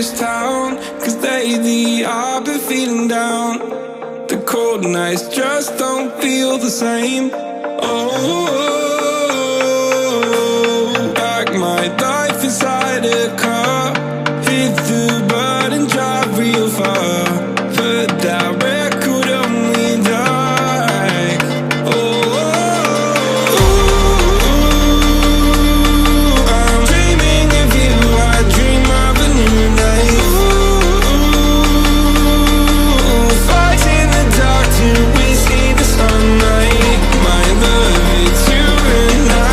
this town, 'cause lately I've been feeling down. The cold nights just don't feel the same. Oh, like my life inside a car, hit the button, drive real far, put that record on me like, oh, I'm dreaming of you, I dream of a new life. Fight in the dark till we see the sunlight. My love, it's you and I.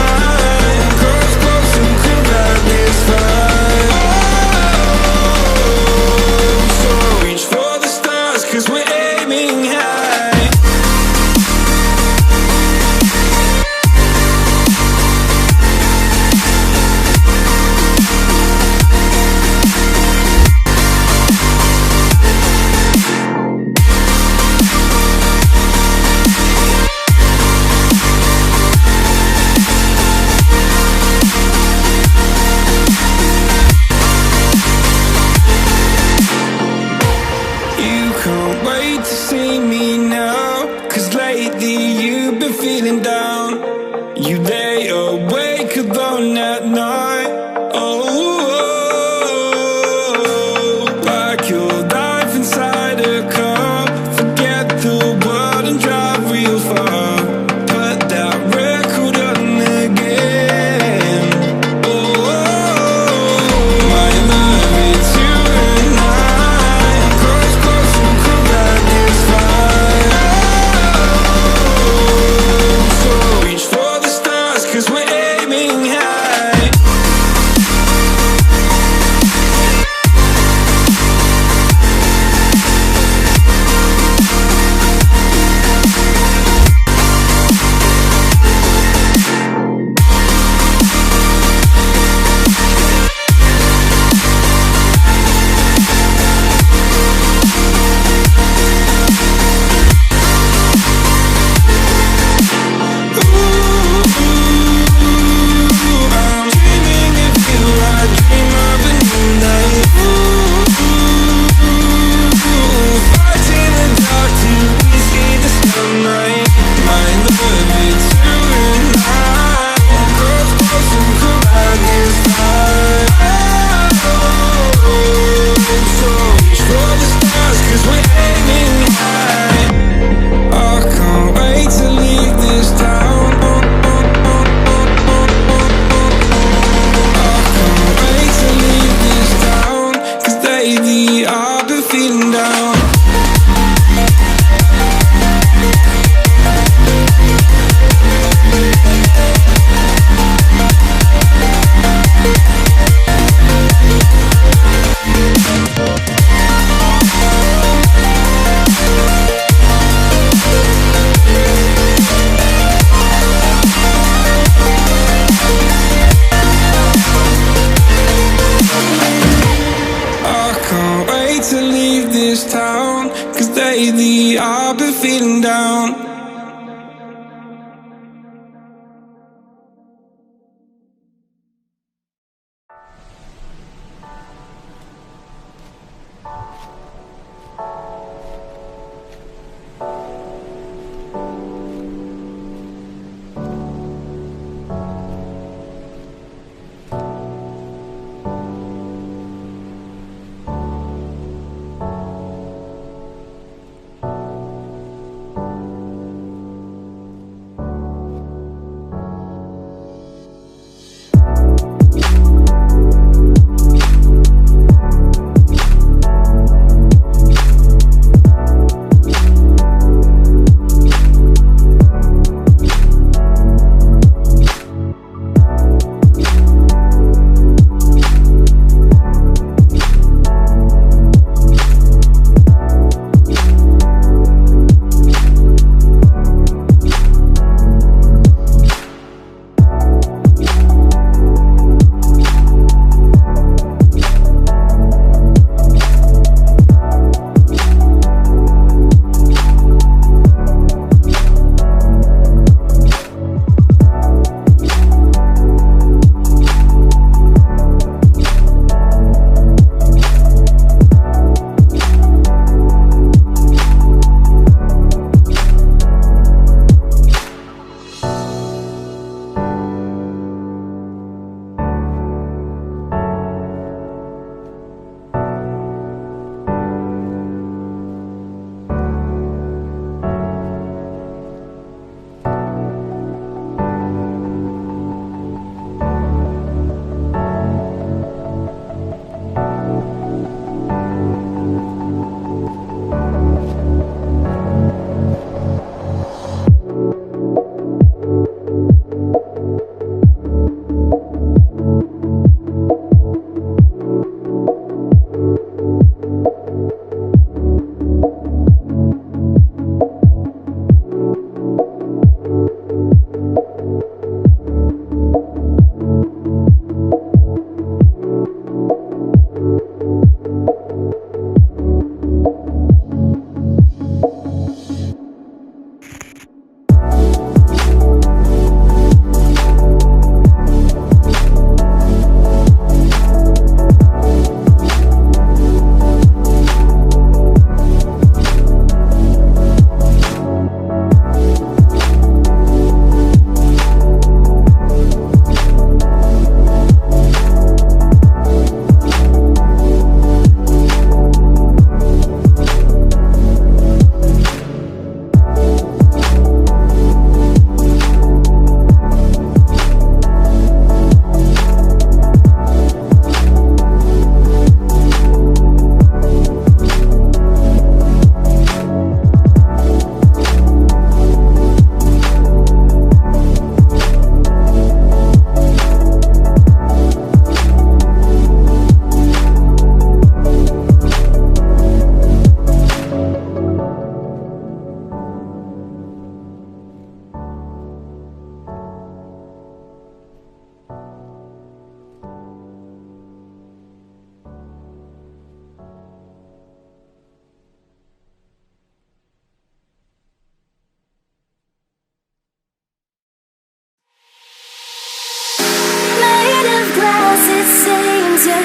Cross close and could ride this fire. So reach for the stars, 'cause we're aiming high. You can't wait to see me now, 'cause lately you've been feeling down. You lay awake alone at night. Oh, like your life inside a car. Forget the world and drive real far. Put that record on again. Oh, my love, it's you and I. Cross close and could ride this fire. So reach for the stars, 'cause we're aiming high. I'm dreaming of you, I dream of a new life. Fight in the dark till we see the sunlight. My love, it's you and I. Cross close and could ride this fire. So reach for the stars, 'cause we're aiming high. I can't wait to leave this town. I can't wait to leave this town, 'cause lately I've been feeling down. I can't wait to leave this town, 'cause lately I've been feeling down.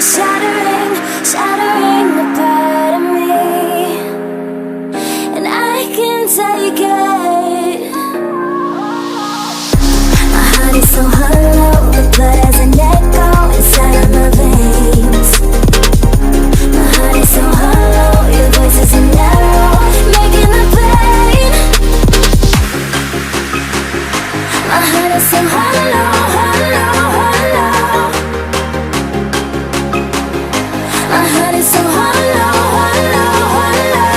shattering, shattering the part of me, and I can take it. My heart is so hollow, the blood has an echo inside of my veins. My heart is so hollow, your voice is an arrow, making the pain. My heart is so hollow, hollow, hollow. My heart is so hollow, hollow, hollow.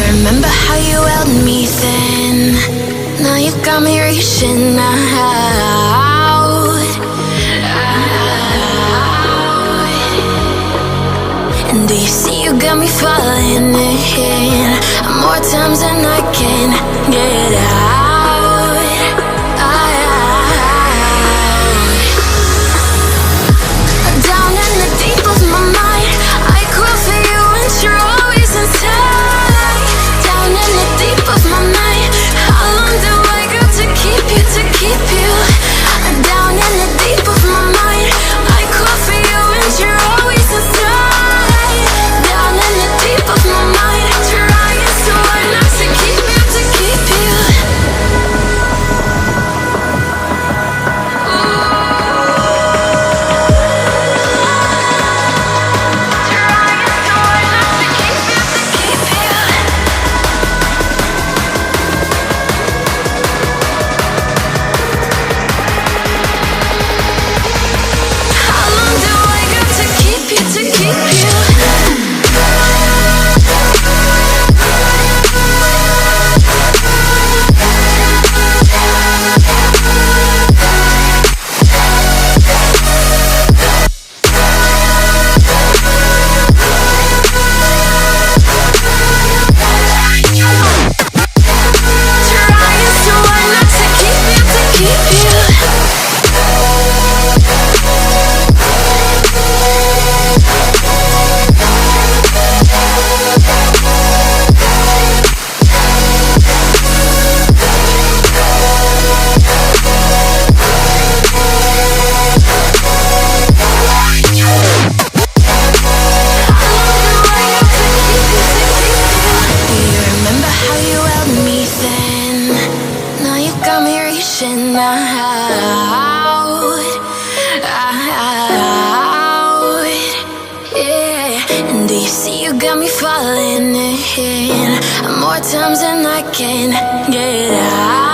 Remember how you held me then? Now you got me reaching out. And do you see you got me falling in more times than I can get out. Down in the deep of my mind, I crawl for you and you're always inside. Down in the deep of my mind, how long do I got to keep you, to keep you? Down in the deep of my mind, I crawl for you and you're always inside. Down in the deep of my mind, trying so hard not to keep you, to keep you. Do you see you got me falling in more times than I can get out?